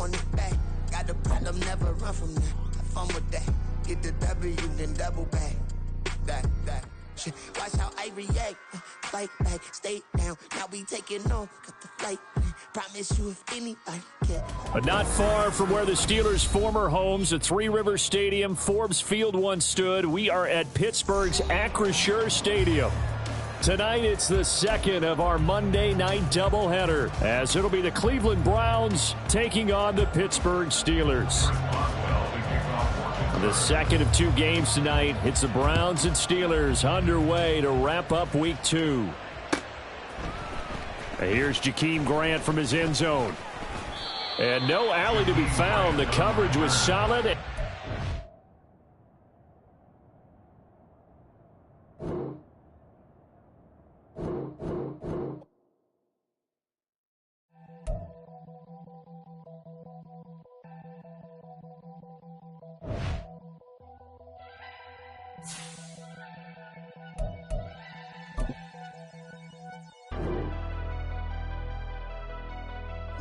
want it back. Got the problem, never run from that. Have fun with that. Get the W, then double back. That shit. Watch how I react. Fight back, stay down. Now we taking off. Got the flight. Promise you if anybody can. But not far from where the Steelers' former homes at Three Rivers Stadium, Forbes Field once stood, we are at Pittsburgh's Acrisure Stadium. Tonight, it's the second of our Monday night doubleheader, as it'll be the Cleveland Browns taking on the Pittsburgh Steelers. The second of two games tonight. It's the Browns and Steelers underway to wrap up week 2. Here's Jakeem Grant from his end zone. And no alley to be found. The coverage was solid.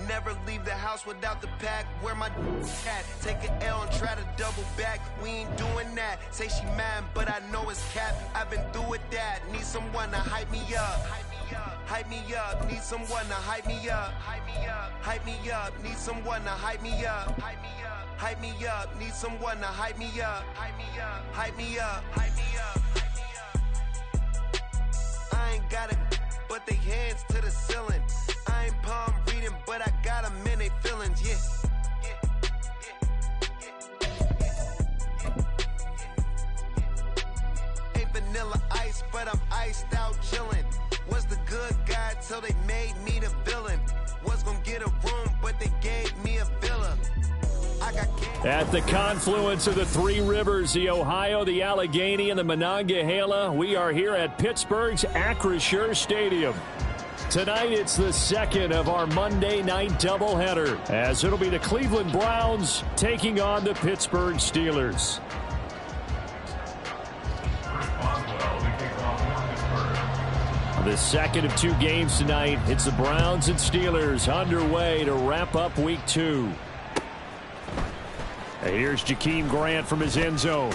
Never leave the house without the pack. Where my cat? Take an L and try to double back. We ain't doing that. Say she mad, but I know it's cap. I've been through with that. Need someone to hype me up. Hype me up. Need someone to hype me up. Hype me up. Hype me up. Need someone to hype me up. Hype me up. Hype me up. Need someone to hype me up. Hype me up. Hype me up. Hype me up. I ain't got it, but they hands to the ceiling. I ain't palm reading, but I got them in they feelings, yeah. Ain't vanilla ice, but I'm iced out chillin'. Was the good guy till they made me the villain. Was gonna get a room, but they gave me a villa. At the confluence of the Three Rivers, the Ohio, the Allegheny, and the Monongahela, we are here at Pittsburgh's Acrisure Stadium. Tonight, it's the second of our Monday night doubleheader, as it'll be the Cleveland Browns taking on the Pittsburgh Steelers. The second of two games tonight. It's the Browns and Steelers underway to wrap up week 2. Here's Jakeem Grant from his end zone.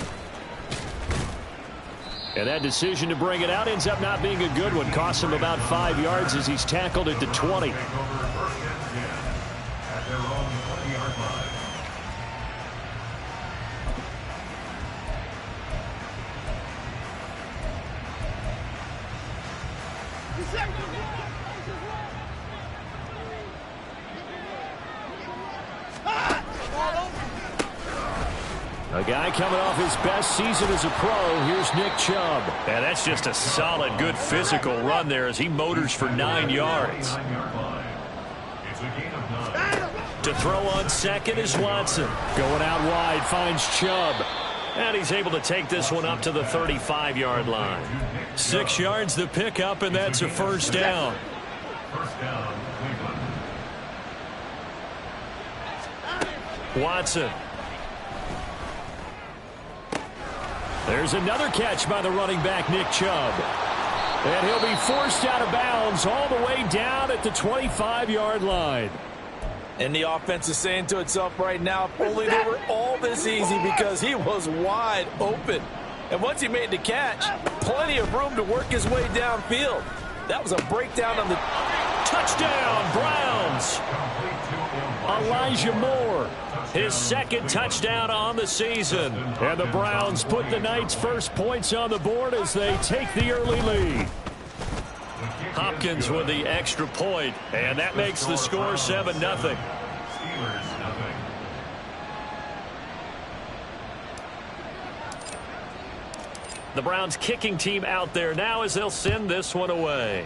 And that decision to bring it out ends up not being a good one. Costs him about 5 yards as he's tackled at the 20. A guy coming off his best season as a pro. Here's Nick Chubb. And that's just a solid, good physical run there as he motors for 9 yards. To throw on second is Watson. Going out wide, finds Chubb. And he's able to take this one up to the 35-yard line. 6 yards the pickup, and that's a first down. Watson. There's another catch by the running back, Nick Chubb. And he'll be forced out of bounds all the way down at the 25-yard line. And the offense is saying to itself right now, if only they were all this easy, because he was wide open. And once he made the catch, plenty of room to work his way downfield. That was a breakdown on the touchdown, Browns. Elijah Moore, his second touchdown on the season. And the Browns put the night's first points on the board as they take the early lead. Hopkins with the extra point, and that makes the score 7-0. The Browns kicking team out there now as they'll send this one away.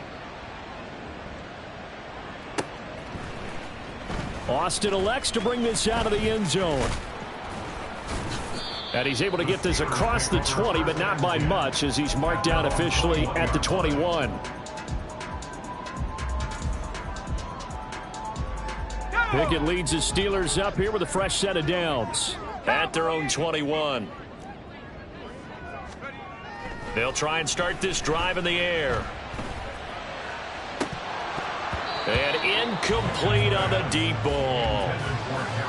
Austin elects to bring this out of the end zone. And he's able to get this across the 20, but not by much, as he's marked down officially at the 21. Pickett leads his Steelers up here with a fresh set of downs at their own 21. They'll try and start this drive in the air. And incomplete on the deep ball.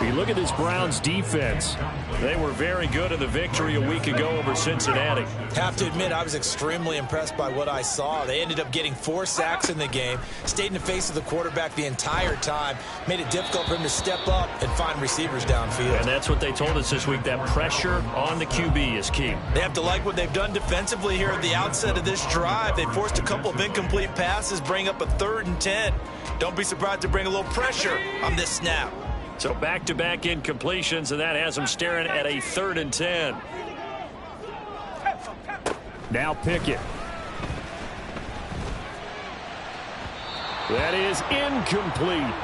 You look at this Browns defense. They were very good in the victory a week ago over Cincinnati. Have to admit, I was extremely impressed by what I saw. They ended up getting 4 sacks in the game, stayed in the face of the quarterback the entire time, made it difficult for him to step up and find receivers downfield. And that's what they told us this week, that pressure on the QB is key. They have to like what they've done defensively here at the outset of this drive. They forced a couple of incomplete passes, bring up a 3rd and 10. Don't be surprised to bring a little pressure on this snap. So back-to-back incompletions, and that has them staring at a 3rd and 10. Now Pickett. That is incomplete.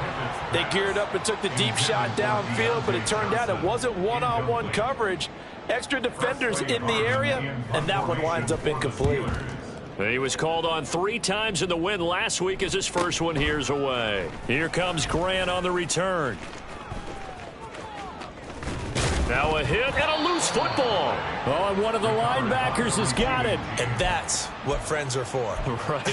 They geared up and took the deep shot downfield, but it turned out it wasn't one-on-one coverage. Extra defenders in the area, and that one winds up incomplete. He was called on 3 times in the win last week as his first one here's away. Here comes Grant on the return. Now a hit and a loose football. Oh, and one of the linebackers has got it. And that's what friends are for. Right.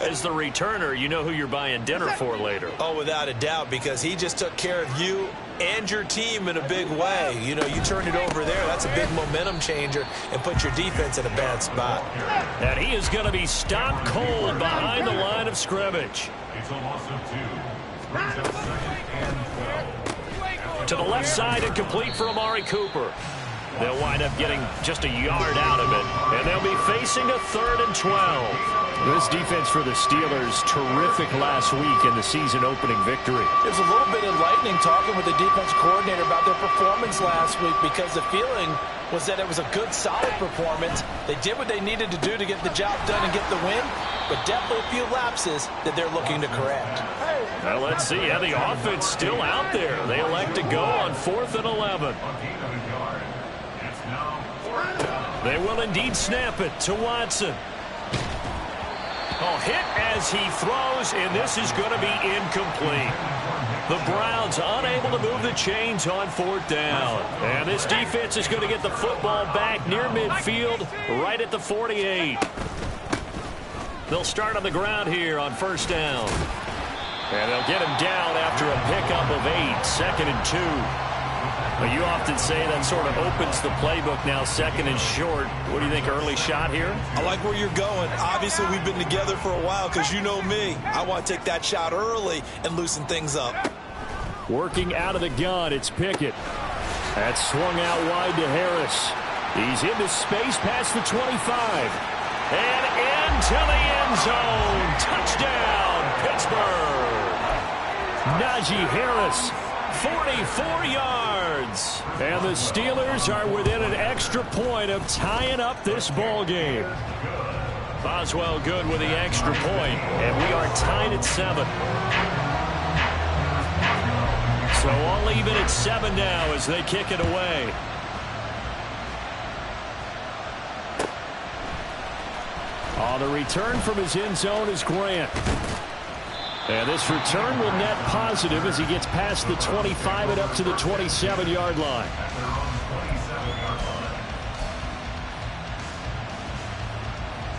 As the returner, you know who you're buying dinner for later. Oh, without a doubt, because he just took care of you and your team in a big way. You know, you turn it over there, that's a big momentum changer and put your defense in a bad spot. And he is going to be stopped cold behind the line of scrimmage. It's a loss of 2. To the left side and complete for Amari Cooper. They'll wind up getting just a yard out of it, and they'll be facing a 3rd and 12. This defense for the Steelers, terrific last week in the season opening victory. It was a little bit enlightening talking with the defense coordinator about their performance last week, because the feeling was that it was a good, solid performance. They did what they needed to do to get the job done and get the win, but definitely a few lapses that they're looking to correct. Well, let's see. Yeah, the offense still out there. They elect to go on 4th and 11. They will indeed snap it to Watson. Oh, hit as he throws, and this is going to be incomplete. The Browns unable to move the chains on 4th down. And this defense is going to get the football back near midfield, right at the 48. They'll start on the ground here on 1st down. And they'll get him down after a pickup of 8, 2nd and 2. But you often say that sort of opens the playbook now, 2nd and short. What do you think, early shot here? I like where you're going. Obviously, we've been together for a while because you know me. I want to take that shot early and loosen things up. Working out of the gun, it's Pickett. That's swung out wide to Harris. He's into space past the 25. And into the end zone. Touchdown, Pittsburgh. Najee Harris, 44 yards. And the Steelers are within an extra point of tying up this ball game. Boswell good with the extra point, and we are tied at 7. So all even at 7 now as they kick it away. On the return from his end zone is Grant. And this return will net positive as he gets past the 25 and up to the 27-yard line.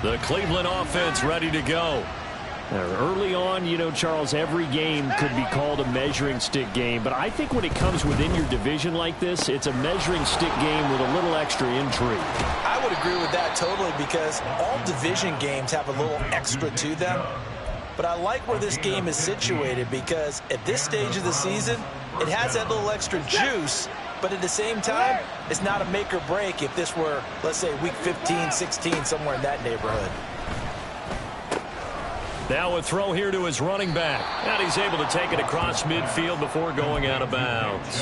The Cleveland offense ready to go. Early on, you know, Charles, every game could be called a measuring stick game. But I think when it comes within your division like this, it's a measuring stick game with a little extra intrigue. I would agree with that totally, because all division games have a little extra to them. But I like where this game is situated, because at this stage of the season, it has that little extra juice. But at the same time, it's not a make or break if this were, let's say, week 15, 16, somewhere in that neighborhood. Now a throw here to his running back. And he's able to take it across midfield before going out of bounds.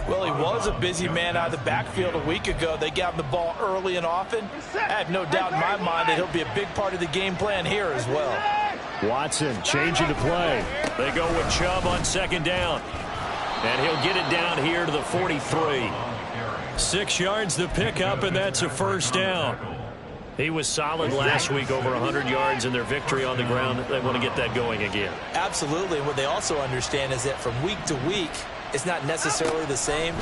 Well, he was a busy man out of the backfield a week ago. They got him the ball early and often. I have no doubt in my mind that he'll be a big part of the game plan here as well. Watson changing to play. They go with Chubb on 2nd down. And he'll get it down here to the 43. 6 yards to pick up, and that's a 1st down. He was solid last week, over 100 yards in their victory on the ground. They want to get that going again. Absolutely. And what they also understand is that from week to week, it's not necessarily the same,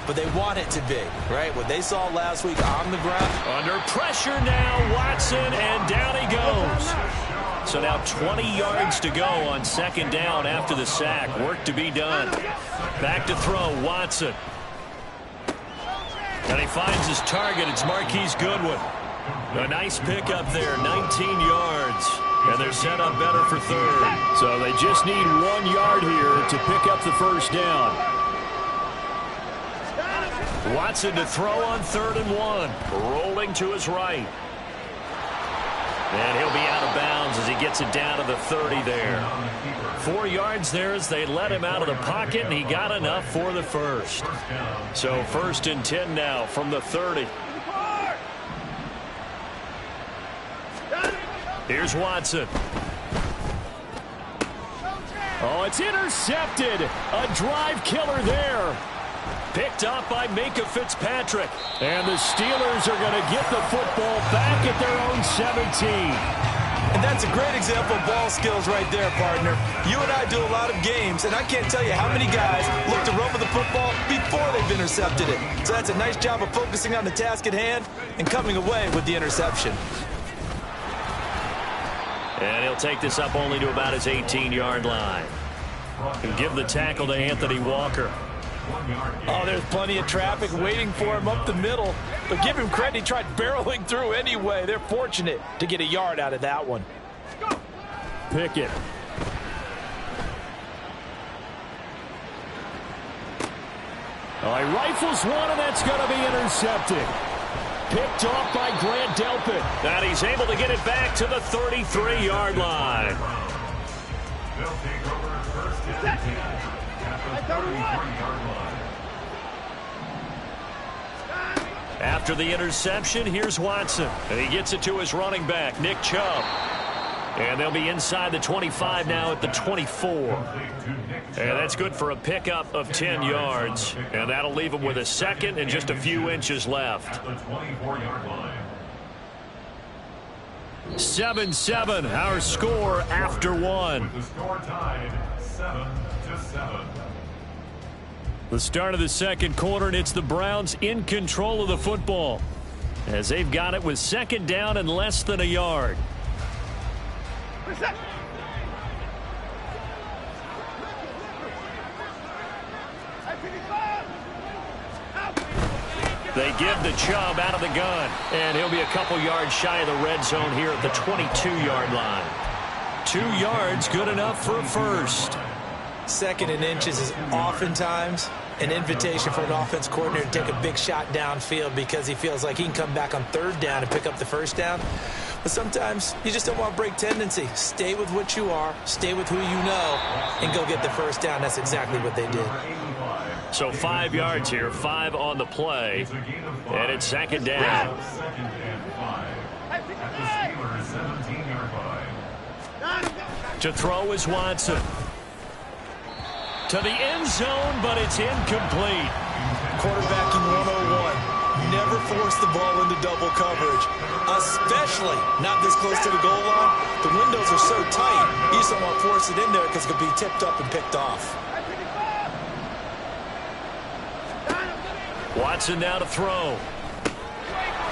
but they want it to be, right? What they saw last week on the ground. Under pressure now, Watson, and down he goes. So now 20 yards to go on second down after the sack. Work to be done. Back to throw, Watson. And he finds his target. It's Marquise Goodwin. A nice pickup there, 19 yards. And they're set up better for third. So they just need 1 yard here to pick up the first down. Watson to throw on 3rd and 1. Rolling to his right. And he'll be out of bounds as he gets it down to the 30 there. 4 yards there as they let him out of the pocket, and he got enough for the first. So 1st and 10 now from the 30. Here's Watson. Oh, it's intercepted. A drive killer there. Picked off by Minka Fitzpatrick. And the Steelers are going to get the football back at their own 17. And that's a great example of ball skills right there, partner. You and I do a lot of games, and I can't tell you how many guys look to run with the football before they've intercepted it. So that's a nice job of focusing on the task at hand and coming away with the interception. And he'll take this up only to about his 18-yard line. And give the tackle to Anthony Walker. Oh, there's plenty of traffic waiting for him up the middle. But give him credit, he tried barreling through anyway. They're fortunate to get a yard out of that one. Pickett. Oh, he rifles one, and that's going to be intercepted. Picked off by Grant Delpit. And he's able to get it back to the 33-yard line. They'll take over 1st and 10 at the 33-yard line. After the interception, here's Watson. And he gets it to his running back, Nick Chubb. And they'll be inside the 25 now at the 24. And that's good for a pickup of 10 yards. And that'll leave him with a second and just a few inches left. 7-7, our score after one. The score tied 7-7. The start of the second quarter, and it's the Browns in control of the football as they've got it with second down and less than a yard. They give the Chubb out of the gun, and he'll be a couple yards shy of the red zone here at the 22-yard line. 2 yards, good enough for a first. 2nd and inches is oftentimes an invitation for an offense coordinator to take a big shot downfield because he feels like he can come back on 3rd down and pick up the first down. But sometimes you just don't want to break tendency. Stay with what you are, stay with who you know, and go get the first down. That's exactly what they did. So 5 yards here, 5 on the play, and it's second down. To throw is Watson. To the end zone, but it's incomplete. Quarterbacking 101. Never force the ball into double coverage, especially not this close to the goal line. The windows are so tight, you just don't want to force it in there because it could be tipped up and picked off. Watson now to throw.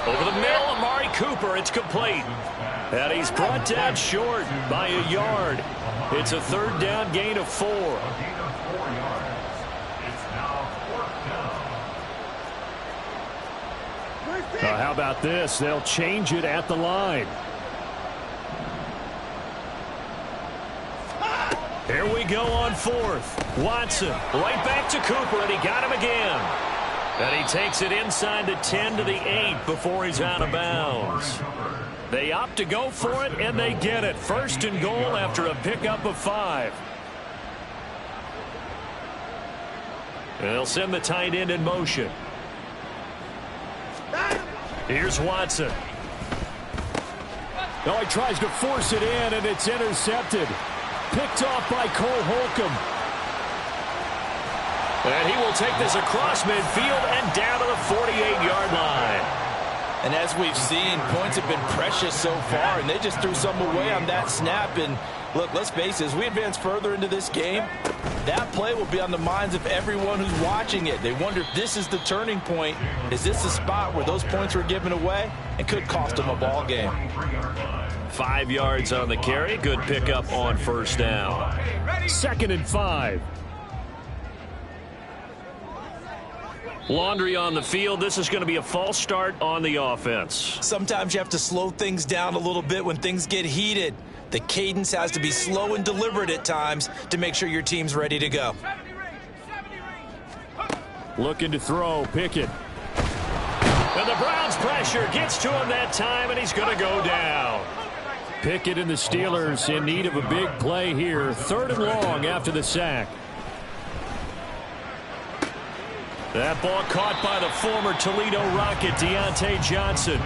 Over the middle, Amari Cooper. It's complete. And he's brought down short by a yard. It's a 3rd down gain of 4. How about this? They'll change it at the line. Here we go on 4th. Watson right back to Cooper, and he got him again. And he takes it inside the 10 to the 8 before he's out of bounds. They opt to go for it, and they get it. 1st and goal after a pickup of 5. And they'll send the tight end in motion. Here's Watson. Oh, he tries to force it in, and it's intercepted. Picked off by Cole Holcomb. And he will take this across midfield and down to the 48-yard line. And as we've seen, points have been precious so far, and they just threw some away on that snap. And look, let's face it, as we advance further into this game, that play will be on the minds of everyone who's watching it. They wonder if this is the turning point. Is this the spot where those points were given away and could cost them a ball game? 5 yards on the carry. Good pickup on first down. 2nd and 5. Laundry on the field. This is going to be a false start on the offense. Sometimes you have to slow things down a little bit when things get heated. The cadence has to be slow and deliberate at times to make sure your team's ready to go. Looking to throw, Pickett. And the Browns pressure gets to him that time, and he's going to go down. Pickett and the Steelers in need of a big play here. 3rd and long after the sack. That ball caught by the former Toledo Rocket, Deontay Johnson.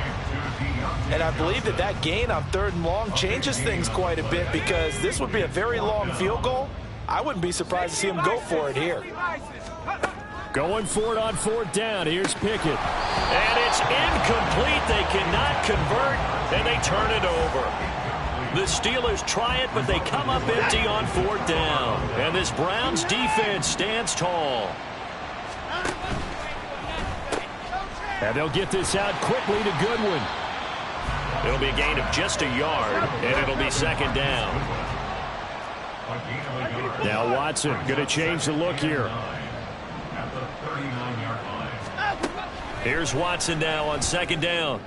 And I believe that gain on 3rd and long changes things quite a bit, because this would be a very long field goal. I wouldn't be surprised to see him go for it here. Going for it on 4th down. Here's Pickett. And it's incomplete. They cannot convert, and they turn it over. The Steelers try it, but they come up empty on 4th down. And this Browns defense stands tall. And they'll get this out quickly to Goodwin. It'll be a gain of just a yard, and it'll be 2nd down. Now Watson going to change the look here. Here's Watson now on 2nd down.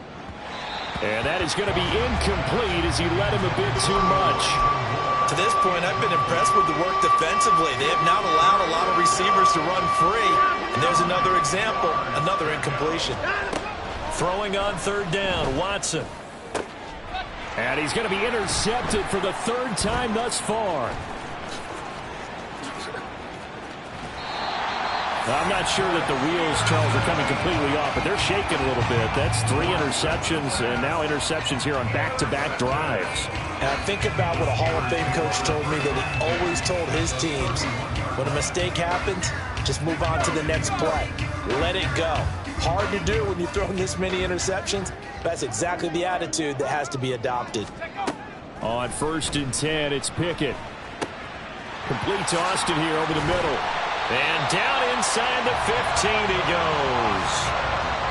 And that is going to be incomplete as he led him a bit too much. To this point, I've been impressed with the work defensively. They have not allowed a lot of receivers to run free. And there's another example, another incompletion. Throwing on 3rd down, Watson. And he's going to be intercepted for the 3rd time thus far. I'm not sure that the wheels, Charles, are coming completely off, but they're shaking a little bit. That's 3 interceptions, and now interceptions here on back-to-back drives. And I think about what a Hall of Fame coach told me that he always told his teams, when a mistake happens, just move on to the next play. Let it go. Hard to do when you throw this many interceptions. That's exactly the attitude that has to be adopted. On 1st and 10, it's Pickett. Complete to Austin here over the middle. And down inside the 15 he goes.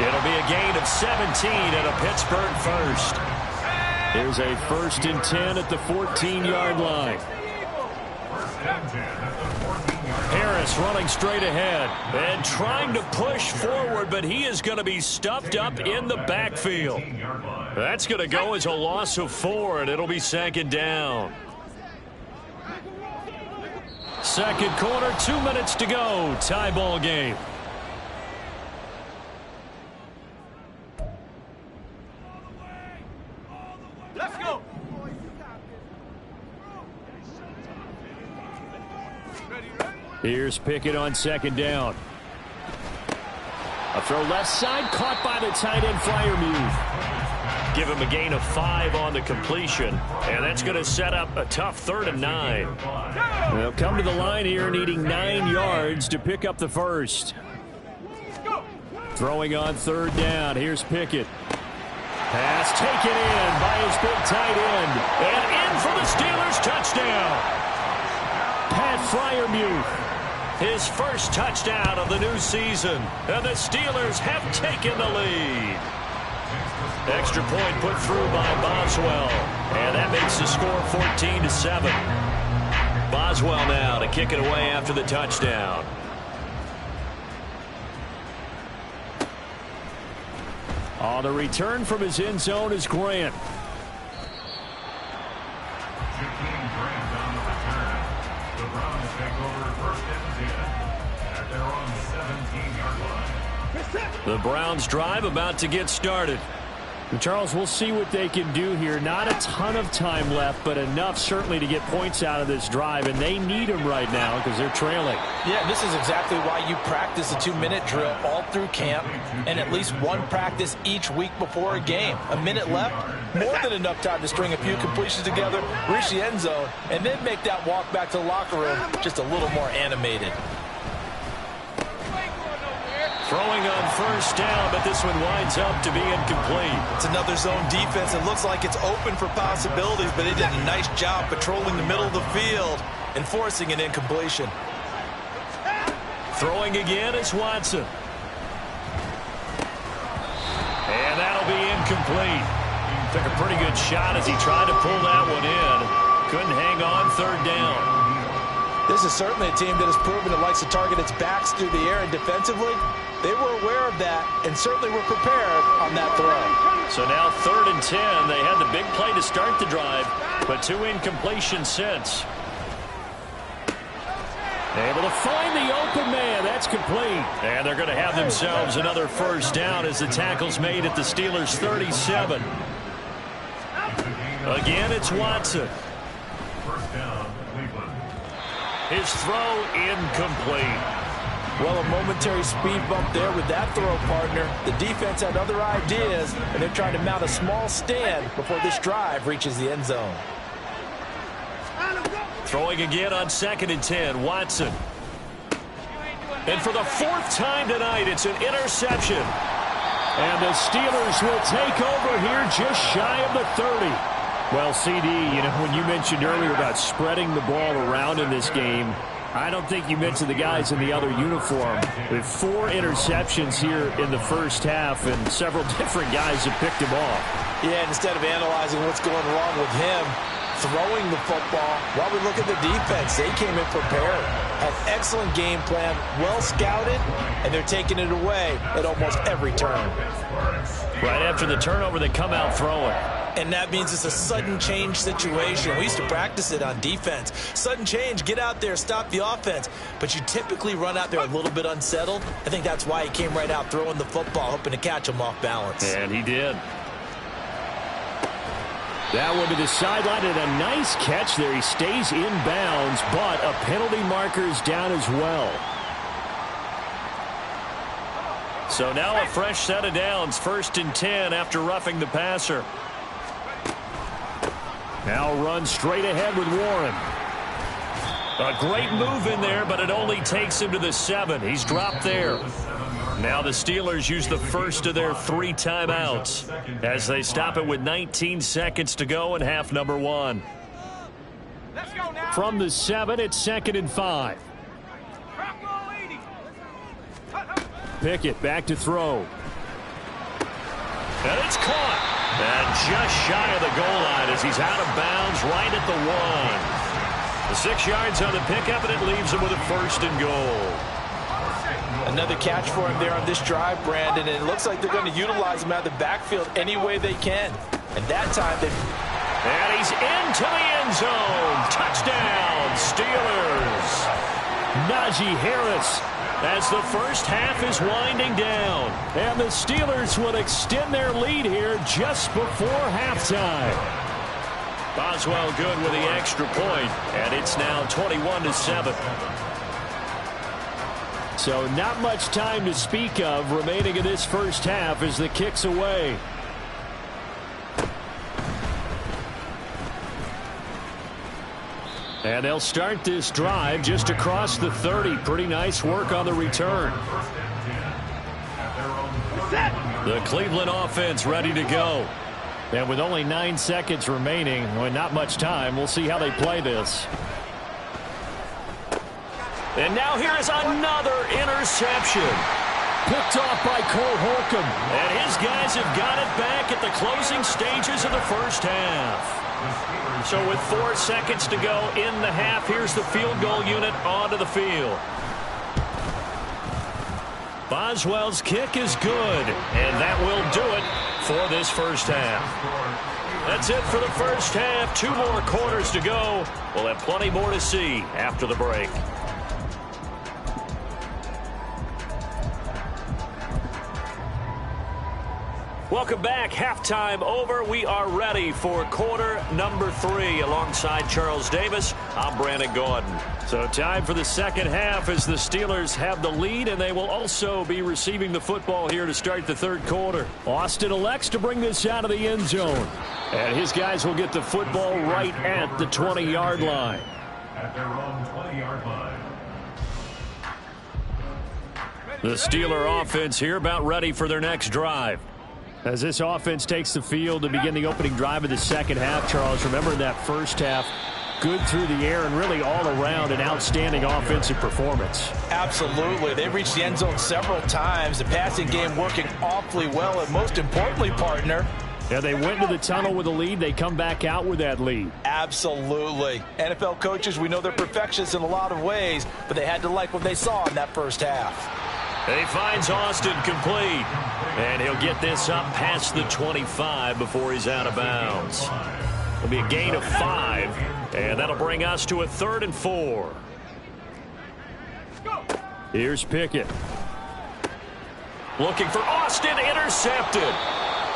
It'll be a gain of 17 and a Pittsburgh first. Here's a 1st and 10 at the 14-yard line. Harris running straight ahead and trying to push forward, but he is going to be stuffed up in the backfield. That's going to go as a loss of 4, and it'll be 2nd down. 2nd quarter, 2 minutes to go. Tie ball game. Let's go. Here's Pickett on 2nd down. A throw left side, caught by the tight end Freiermuth. Give him a gain of 5 on the completion, and that's going to set up a tough 3rd and 9. They'll come to the line here needing 9 yards to pick up the first. Throwing on 3rd down. Here's Pickett. Pass taken in by his big tight end. And in for the Steelers touchdown. Pat Freiermuth, his first touchdown of the new season. And the Steelers have taken the lead. Extra point put through by Boswell. And that makes the score 14-7. Boswell now to kick it away after the touchdown. On the return from his end zone is Grant. Jakeem Grant on the return. The Browns take over 1st and 10 at their own 17-yard line. The Browns drive about to get started. Charles, we'll see what they can do here. Not a ton of time left, but enough certainly to get points out of this drive, and they need them right now because they're trailing. Yeah, this is exactly why you practice a 2-minute drill all through camp and at least one practice each week before a game. A minute left, more than enough time to string a few completions together, reach the end zone, and then make that walk back to the locker room just a little more animated. Throwing on 1st down, but this one winds up to be incomplete. It's another zone defense. It looks like it's open for possibilities, but they did a nice job patrolling the middle of the field and forcing an incompletion. Throwing again is Watson. And that'll be incomplete. Took a pretty good shot as he tried to pull that one in. Couldn't hang on third down. This is certainly a team that has proven it likes to target its backs through the air, and defensively, they were aware of that and certainly were prepared on that throw. So now 3rd and 10. They had the big play to start the drive, but 2 incompletions since. Able to find the open man. That's complete. And they're going to have themselves another first down as the tackle's made at the Steelers' 37. Again, it's Watson. First down, Cleveland. His throw incomplete. Well, a momentary speed bump there with that throw, partner. The defense had other ideas, and they're trying to mount a small stand before this drive reaches the end zone. Throwing again on 2nd and 10, Watson. And for the 4th time tonight, it's an interception. And the Steelers will take over here just shy of the 30. Well, CD, when you mentioned earlier about spreading the ball around in this game, I don't think you mentioned the guys in the other uniform. With 4 interceptions here in the first half, and several different guys have picked him off. Yeah, and instead of analyzing what's going wrong with him throwing the football, while we look at the defense, they came in prepared. Had excellent game plan, well scouted, and they're taking it away at almost every turn. Right after the turnover, they come out throwing. And that means it's a sudden change situation. We used to practice it on defense. Sudden change, get out there, stop the offense. But you typically run out there a little bit unsettled. I think that's why he came right out throwing the football, hoping to catch him off balance. And he did. That one to the sideline, and a nice catch there. He stays in bounds, but a penalty marker is down as well. So now a fresh set of downs, 1st and 10 after roughing the passer. Now run straight ahead with Warren. A great move in there, but it only takes him to the 7. He's dropped there. Now the Steelers use the first of their 3 timeouts as they stop it with 19 seconds to go in half number 1. From the 7, it's 2nd and 5. Pickett back to throw. And it's caught. And just shy of the goal line as he's out of bounds right at the 1. The 6 yards on the pickup, and it leaves him with a 1st and goal. Another catch for him there on this drive, Brandon, and it looks like they're going to utilize him out of the backfield any way they can. And that time they... And he's into the end zone. Touchdown, Steelers. Najee Harris as the first half is winding down. And the Steelers will extend their lead here just before halftime. Boswell good with the extra point, and it's now 21-7. So not much time to speak of remaining in this first half as the kick's away. And they'll start this drive just across the 30. Pretty nice work on the return. The Cleveland offense ready to go. And with only 9 seconds remaining, well, not much time, we'll see how they play this. And now here is another interception. Picked off by Cole Holcomb. And his guys have got it back at the closing stages of the first half. So with 4 seconds to go in the half, here's the field goal unit onto the field. Boswell's kick is good, and that will do it for this first half. That's it for the first half. 2 more quarters to go. We'll have plenty more to see after the break. Welcome back. Halftime over. We are ready for quarter number 3. Alongside Charles Davis, I'm Brandon Gordon. So time for the second half as the Steelers have the lead, and they will also be receiving the football here to start the third quarter. Austin elects to bring this out of the end zone. And his guys will get the football right at the 20-yard line. At their own 20-yard line. The Steeler offense here about ready for their next drive. As this offense takes the field to begin the opening drive of the second half, Charles, remember in that first half, good through the air and really all around an outstanding offensive performance. Absolutely. They reached the end zone several times. The passing game working awfully well, and most importantly, partner, Yeah, they went to the tunnel with a lead. They come back out with that lead. Absolutely. NFL coaches, we know they're perfectionists in a lot of ways, but they had to like what they saw in that first half. He finds Austin complete. And he'll get this up past the 25 before he's out of bounds. It'll be a gain of 5, and that'll bring us to a 3rd and 4. Here's Pickett. Looking for Austin, intercepted.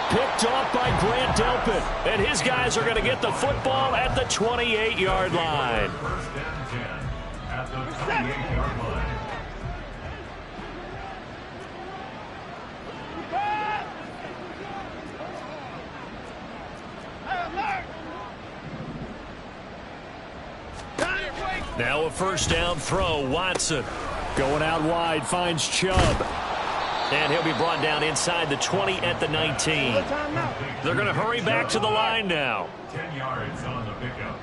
Picked off by Grant Delpit. And his guys are going to get the football at the 28-yard line. First and 10 at the 28-yard line. Now a first down throw. Watson going out wide, finds Chubb. And he'll be brought down inside the 20 at the 19. They're going to hurry back to the line now. 10 yards on the pickup.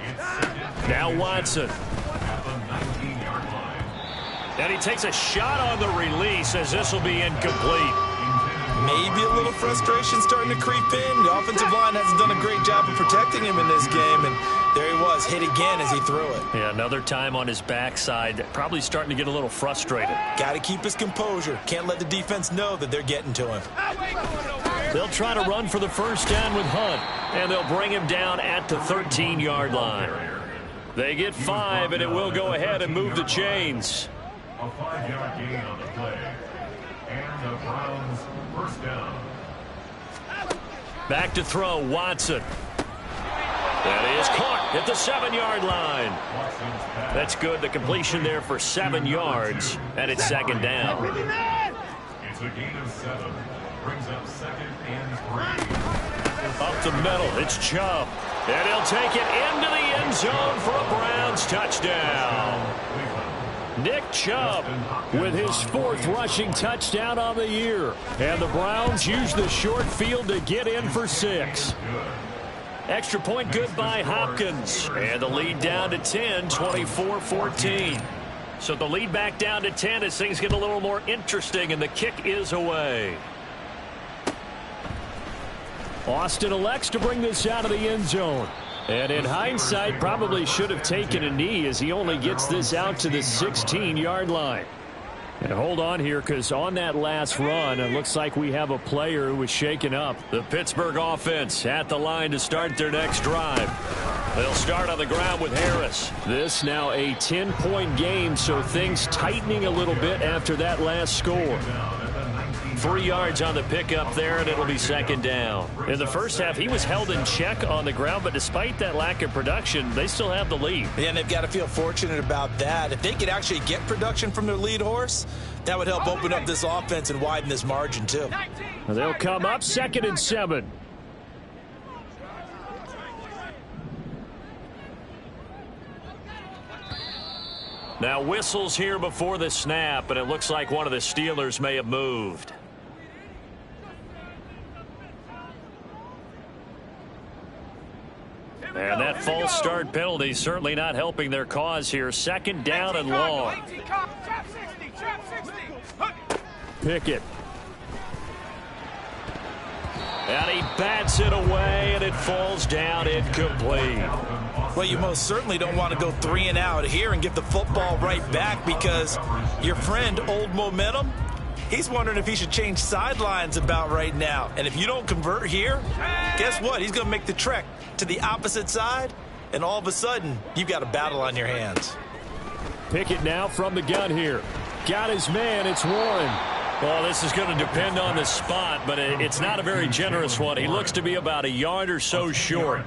It's now Watson. at the 19-yard line. And he takes a shot on the release as this will be incomplete. Maybe a little frustration starting to creep in. The offensive line hasn't done a great job of protecting him in this game, and there he was, hit again as he threw it. Yeah, another time on his backside, probably starting to get a little frustrated. Got to keep his composure. Can't let the defense know that they're getting to him. They'll try to run for the first down with Hunt, and they'll bring him down at the 13-yard line. They get 5, and it will go ahead and move the chains. A 5-yard gain on the play. And the Browns first down. Back to throw, Watson. That is caught at the 7-yard line. That's good. The completion there for 7 yards, and it's second down. It's a gain of 7. Brings up 2nd and 3. Up the middle, it's Chubb. And he'll take it into the end zone for a Browns touchdown. Nick Chubb with his 4th rushing touchdown on the year. And the Browns use the short field to get in for 6. Extra point good by Hopkins. And the lead down to 10, 24-14. So the lead back down to 10 as things get a little more interesting, and the kick is away. Austin elects to bring this out of the end zone. And in hindsight, probably should have taken a knee as he only gets this out to the 16-yard line. And hold on here, because on that last run, it looks like we have a player who was shaken up. The Pittsburgh offense at the line to start their next drive. They'll start on the ground with Harris. This now a 10-point game, so things tightening a little bit after that last score. 3 yards on the pickup there, and it'll be second down. In the first half, he was held in check on the ground, but despite that lack of production, they still have the lead. Yeah, and they've got to feel fortunate about that. If they could actually get production from their lead horse, that would help open up this offense and widen this margin, too. They'll come up 2nd and 7. Now whistles here before the snap, and it looks like one of the Steelers may have moved. And that false start penalty certainly not helping their cause here. 2nd down and long. Pickett. And he bats it away, and it falls down incomplete. Well, you most certainly don't want to go 3 and out here and get the football right back, because your friend, Old Momentum, he's wondering if he should change sidelines about right now. And if you don't convert here, guess what? He's going to make the trek to the opposite side, and all of a sudden, you've got a battle on your hands. Pickett now from the gun here. Got his man. It's Warren. Well, this is going to depend on the spot, but it's not a very generous one. He looks to be about a yard or so short.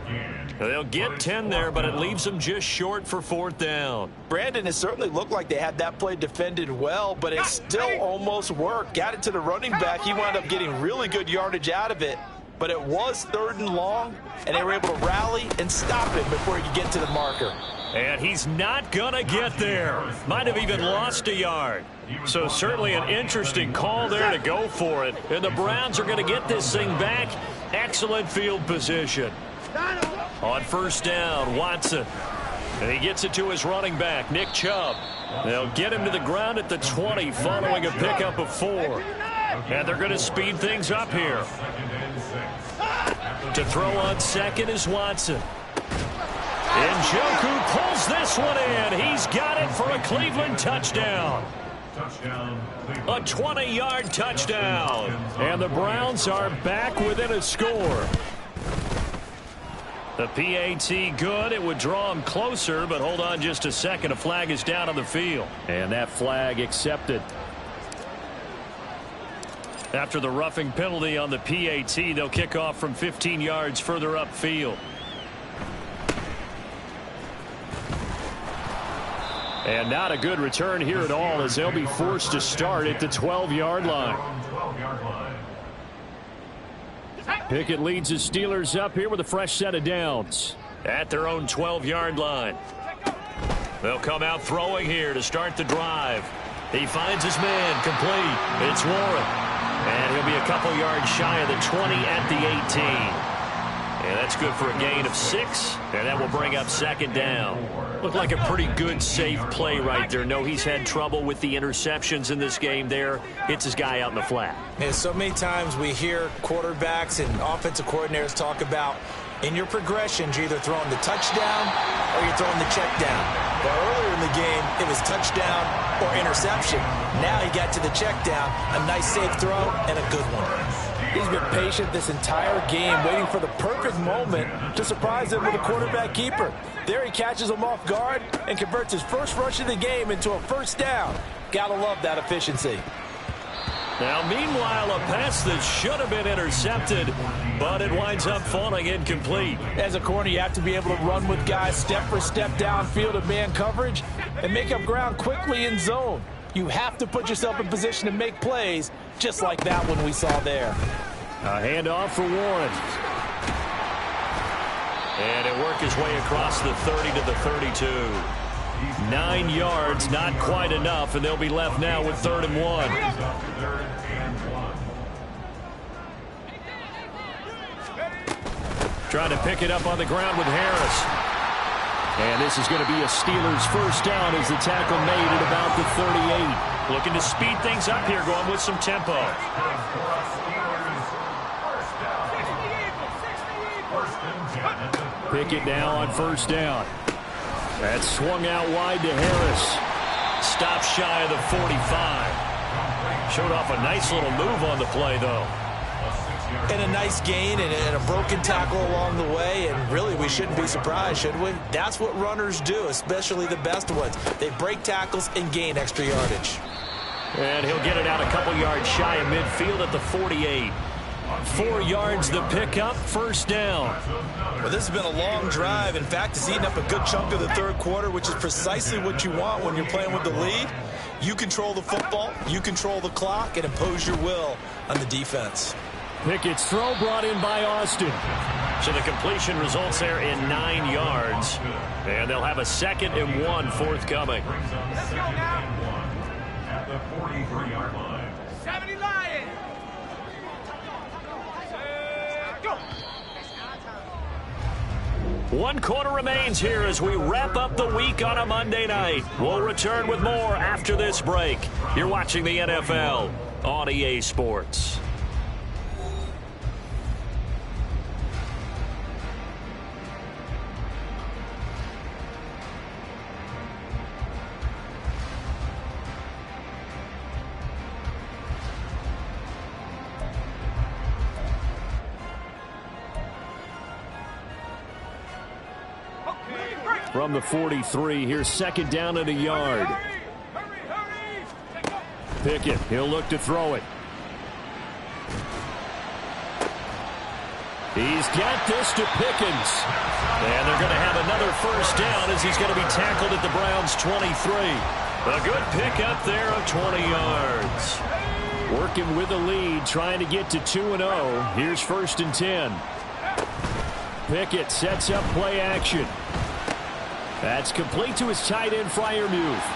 They'll get 10 there, but it leaves them just short for 4th down. Brandon, it certainly looked like they had that play defended well, but it still almost worked. Got it to the running back. He wound up getting really good yardage out of it, but it was 3rd and long, and they were able to rally and stop him before he could get to the marker. And he's not going to get there. Might have even lost a yard. So certainly an interesting call there to go for it. And the Browns are going to get this thing back. Excellent field position. On 1st down, Watson. And he gets it to his running back, Nick Chubb. They'll get him to the ground at the 20 following a pickup of 4. And they're going to speed things up here. To throw on second is Watson. Njoku pulls this one in. He's got it for a Cleveland touchdown. A 20-yard touchdown. And the Browns are back within a score. The PAT good. It would draw them closer, but hold on just a second. A flag is down on the field. And that flag accepted. After the roughing penalty on the PAT, they'll kick off from 15 yards further upfield. And not a good return here at all, as they'll be forced to start at the 12-yard line. Pickett leads the Steelers up here with a fresh set of downs at their own 12-yard line. They'll come out throwing here to start the drive. He finds his man, complete. It's Warren. And he'll be a couple yards shy of the 20 at the 18. And that's good for a gain of 6. And that will bring up second down. Looked like a pretty good, safe play right there. No, he's had trouble with the interceptions in this game there. Hits his guy out in the flat. And so many times we hear quarterbacks and offensive coordinators talk about in your progressions, you're either throwing the touchdown or you're throwing the check down. But earlier in the game, it was touchdown or interception. Now he got to the check down, a nice safe throw, and a good one. He's been patient this entire game, waiting for the perfect moment to surprise him with a quarterback keeper. There he catches him off guard and converts his first rush of the game into a first down. Gotta love that efficiency. Now, meanwhile, a pass that should have been intercepted, but it winds up falling incomplete. As a corner, you have to be able to run with guys step for step downfield in man coverage and make up ground quickly in zone. You have to put yourself in position to make plays, just like that one we saw there. A handoff for Warren. And it worked his way across the 30 to the 32. 9 yards, not quite enough, and they'll be left now with 3rd and 1. Trying to pick it up on the ground with Harris. And this is going to be a Steelers first down as the tackle made at about the 38. Looking to speed things up here, going with some tempo. Pickett now on first down. That swung out wide to Harris. Stop shy of the 45. Showed off a nice little move on the play, though. And a nice gain and a broken tackle along the way, and really we shouldn't be surprised, should we? That's what runners do, especially the best ones. They break tackles and gain extra yardage. And he'll get it out a couple yards shy of midfield at the 48. 4 yards the pickup, first down. Well, this has been a long drive. In fact, it's eaten up a good chunk of the third quarter, which is precisely what you want when you're playing with the lead. You control the football, you control the clock, and impose your will on the defense. Pickett's throw brought in by Austin. So the completion results there in 9 yards. And they'll have a 2nd and 1 forthcoming. At the 43-yard line. 70 Lions. Go. 1 quarter remains here as we wrap up the week on a Monday night. We'll return with more after this break. You're watching the NFL on EA Sports. From the 43, here's 2nd down and a yard. Pickett, he'll look to throw it. He's got this to Pickens. And they're going to have another first down as he's going to be tackled at the Browns' 23. A good pickup there of 20 yards. Working with the lead, trying to get to 2-0. Here's 1st and 10. Pickett sets up play action. That's complete to his tight end, Freiermuth.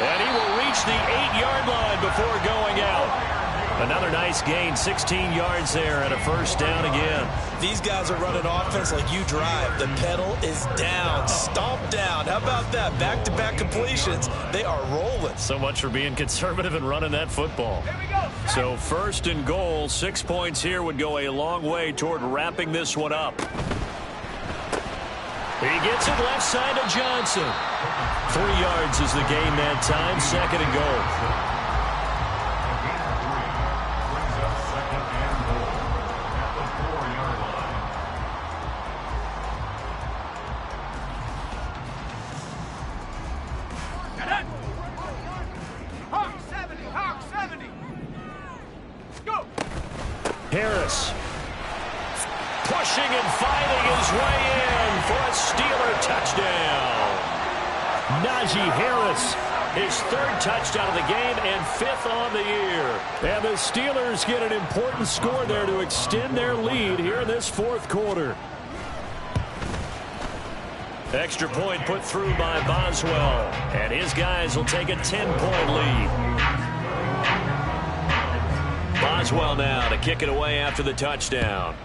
And he will reach the 8-yard line before going out. Another nice gain, 16 yards there and a first down again. These guys are running offense like you drive. The pedal is down, stomp down. How about that? Back-to-back completions. They are rolling. So much for being conservative and running that football. So first and goal, 6 points here would go a long way toward wrapping this one up. He gets it left side to Johnson. 3 yards is the gain that time, second and goal. Harris pushing and fighting his way in for a Steeler touchdown. Najee Harris, his 3rd touchdown of the game and 5th on the year. And the Steelers get an important score there to extend their lead here in this 4th quarter. Extra point put through by Boswell, and his guys will take a 10-point lead. Boswell now to kick it away after the touchdown.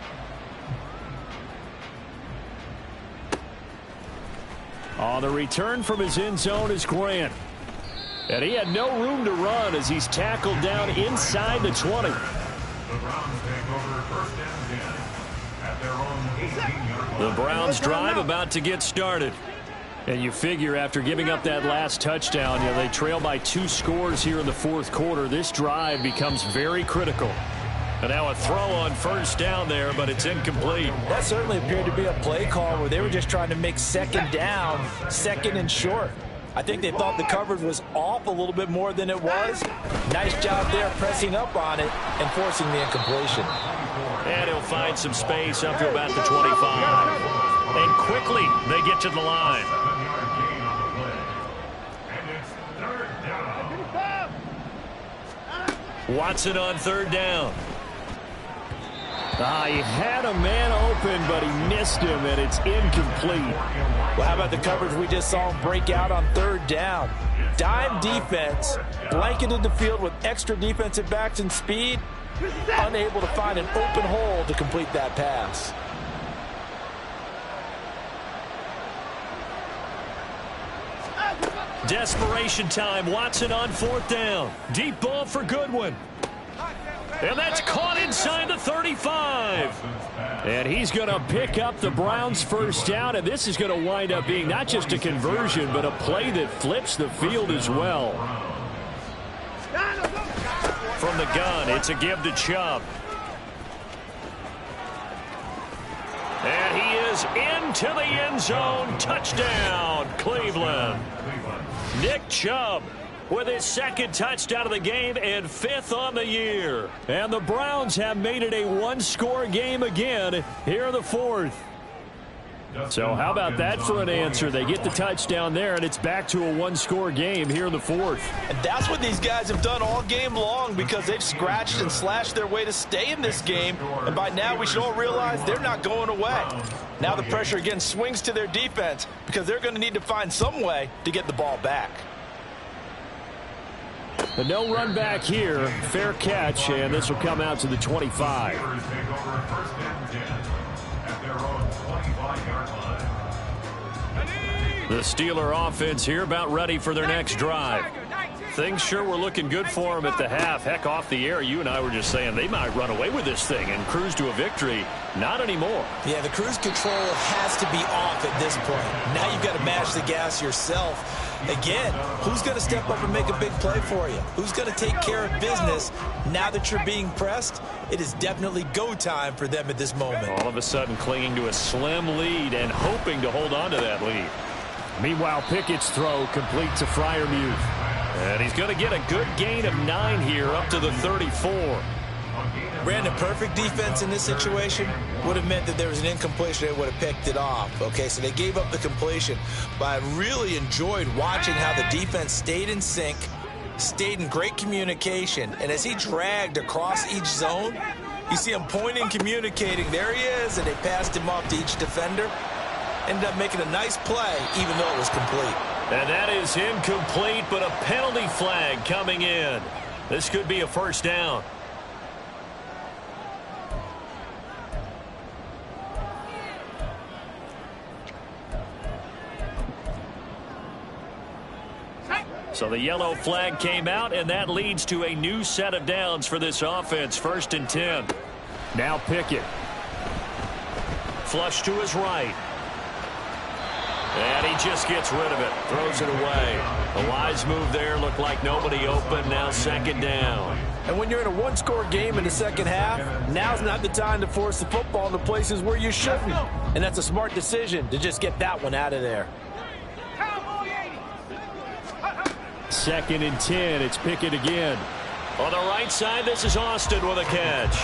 On the return from his end zone is Grant. And he had no room to run as he's tackled down inside the 20. The Browns take over first and 10 at their own 18-yard line. The Browns drive about to get started. And you figure after giving up that last touchdown, they trail by 2 scores here in the 4th quarter. This drive becomes very critical. And now a throw on first down there, but it's incomplete. That certainly appeared to be a play call where they were just trying to make second down, second and short. I think they thought the coverage was off a little bit more than it was. Nice job there pressing up on it and forcing the incompletion. And he'll find some space up to about the 25. And quickly they get to the line. Watson on 3rd down. He had a man open, but he missed him, and it's incomplete. Well, how about the coverage we just saw him break out on 3rd down? Dime defense, blanketed the field with extra defensive backs and speed, unable to find an open hole to complete that pass. Desperation time. Watson on 4th down. Deep ball for Goodwin. And that's caught inside the 35. And he's going to pick up the Browns' first down. And this is going to wind up being not just a conversion, but a play that flips the field as well. From the gun, it's a give to Chubb. And he is into the end zone. Touchdown, Cleveland. Nick Chubb with his 2nd touchdown of the game and 5th on the year. And the Browns have made it a 1-score game again here in the 4th. So how about that for an answer? They get the touchdown there, and it's back to a 1-score game here in the 4th. And that's what these guys have done all game long because they've scratched and slashed their way to stay in this game. And by now we should all realize they're not going away. Now the pressure again swings to their defense because they're going to need to find some way to get the ball back. The no run back here. Fair catch, and this will come out to the 25. The Steeler offense here about ready for their next drive. Things sure were looking good for them at the half. Heck, off the air, you and I were just saying they might run away with this thing and cruise to a victory. Not anymore. Yeah, the cruise control has to be off at this point. Now you've got to mash the gas yourself. Again, who's going to step up and make a big play for you? Who's going to take care of business now that you're being pressed? It is definitely go time for them at this moment. All of a sudden clinging to a slim lead and hoping to hold on to that lead. Meanwhile, Pickett's throw complete to Freiermuth. And he's going to get a good gain of 9 here up to the 34. Brandon, perfect defense in this situation would have meant that there was an incompletion. They would have picked it off. Okay, so they gave up the completion. But I really enjoyed watching how the defense stayed in sync, stayed in great communication. And as he dragged across each zone, you see him pointing, communicating. There he is, and they passed him off to each defender. Ended up making a nice play, even though it was complete. And that is incomplete, but a penalty flag coming in. This could be a first down. So the yellow flag came out, and that leads to a new set of downs for this offense. 1st and 10. Now Pickett. Flush to his right. And he just gets rid of it. Throws it away. A wise move there. Looked like nobody open. Now 2nd down. And when you're in a one-score game in the second half, now's not the time to force the football into places where you shouldn't. And that's a smart decision to just get that one out of there. 2nd and 10. It's Pickett again. On the right side, this is Austin with a catch.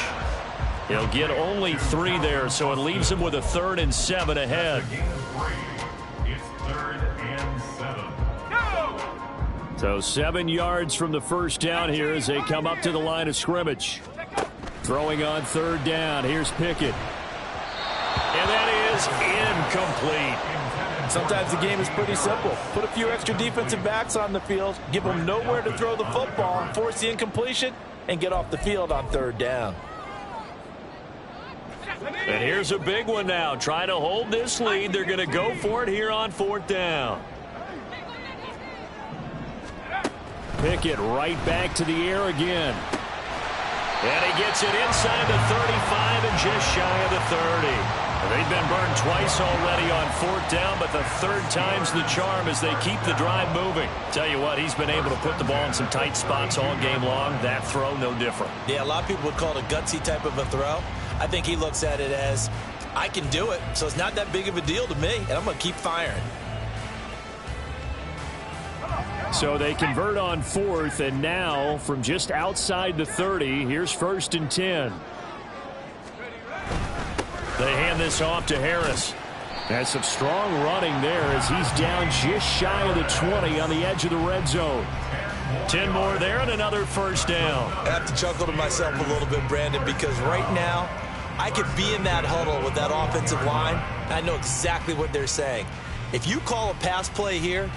He'll get only 3 there, so it leaves him with a 3rd and 7 ahead. It's 3rd and 7. So 7 yards from the first down here as they come up to the line of scrimmage. Throwing on 3rd down. Here's Pickett. And that is incomplete. Sometimes the game is pretty simple. Put a few extra defensive backs on the field, give them nowhere to throw the football, force the incompletion, and get off the field on 3rd down. And here's a big one now. Trying to hold this lead. They're going to go for it here on 4th down. Pickett right back to the air again. And he gets it inside the 35 and just shy of the 30. They've been burned twice already on 4th down, but the 3rd time's the charm as they keep the drive moving. Tell you what, he's been able to put the ball in some tight spots all game long. That throw, no different. Yeah, a lot of people would call it a gutsy type of a throw. I think he looks at it as, I can do it, so it's not that big of a deal to me, and I'm going to keep firing. So they convert on 4th, and now from just outside the 30, here's 1st and 10. They hand this off to Harris. That's some strong running there as he's down just shy of the 20 on the edge of the red zone. 10 more there and another 1st down. I have to chuckle to myself a little bit, Brandon, because right now I could be in that huddle with that offensive line. I know exactly what they're saying. If you call a pass play here,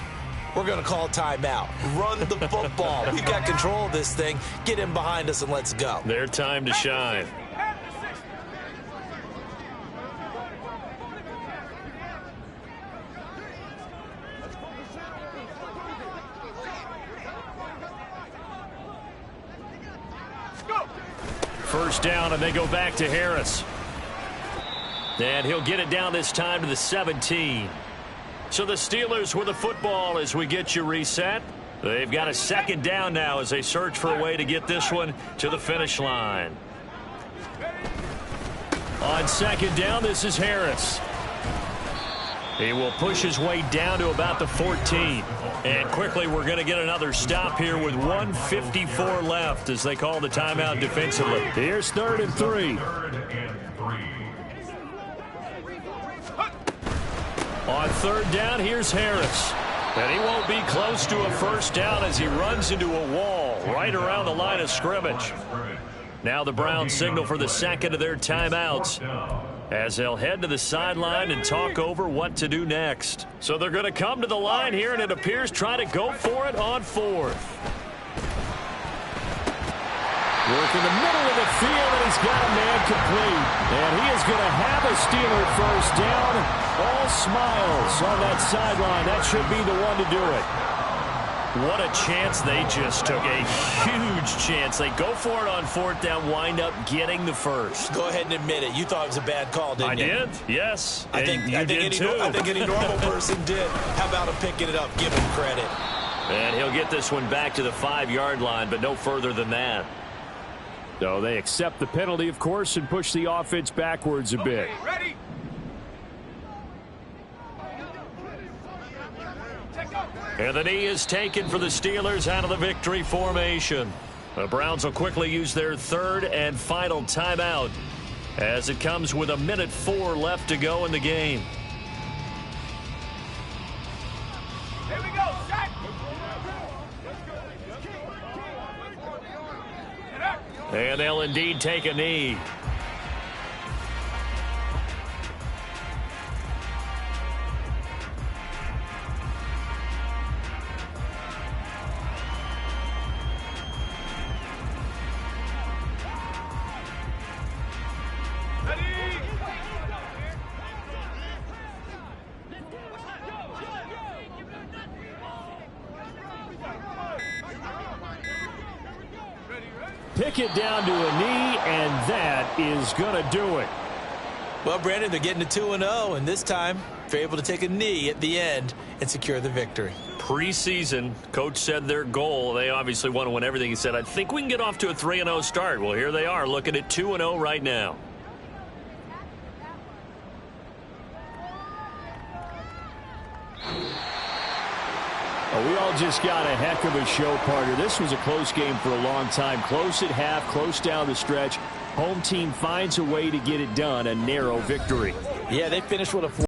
we're going to call timeout. Run the football. We've got control of this thing. Get in behind us and let's go. Their time to shine. First down, and they go back to Harris. And he'll get it down this time to the 17. So the Steelers with the football as we get you reset. They've got a 2nd down now as they search for a way to get this one to the finish line. On 2nd down, this is Harris. He will push his way down to about the 14. And quickly we're going to get another stop here with 1:54 left as they call the timeout defensively. Here's 3rd and 3. On 3rd down, here's Harris. And he won't be close to a 1st down as he runs into a wall right around the line of scrimmage. Now the Browns signal for the 2nd of their timeouts as they'll head to the sideline and talk over what to do next. So they're going to come to the line here, and it appears try to go for it on 4th. Work in the middle of the field, and he's got a man complete. And he is going to have a Steeler 1st down. All smiles on that sideline. That should be the one to do it. What a chance they just took. A huge chance. They go for it on 4th down, wind up getting the 1st. Go ahead and admit it. You thought it was a bad call, didn't you? I did, yes. I think any normal person did. How about him picking it up? Give him credit. And he'll get this one back to the 5-yard line, but no further than that. So they accept the penalty, of course, and push the offense backwards a bit. Ready? And the knee is taken for the Steelers out of the victory formation. The Browns will quickly use their 3rd and final timeout as it comes with 1:04 left to go in the game. Here we go, Jack. And they'll indeed take a knee. Took it down to a knee, and that is going to do it. Well, Brandon, they're getting to 2-0, and this time they're able to take a knee at the end and secure the victory. Preseason, coach said their goal, they obviously want to win everything. He said, I think we can get off to a 3-0 start. Well, here they are looking at 2-0 right now. Well, we all just got a heck of a show, partner. This was a close game for a long time. Close at half, close down the stretch. Home team finds a way to get it done, a narrow victory. Yeah, they finished with a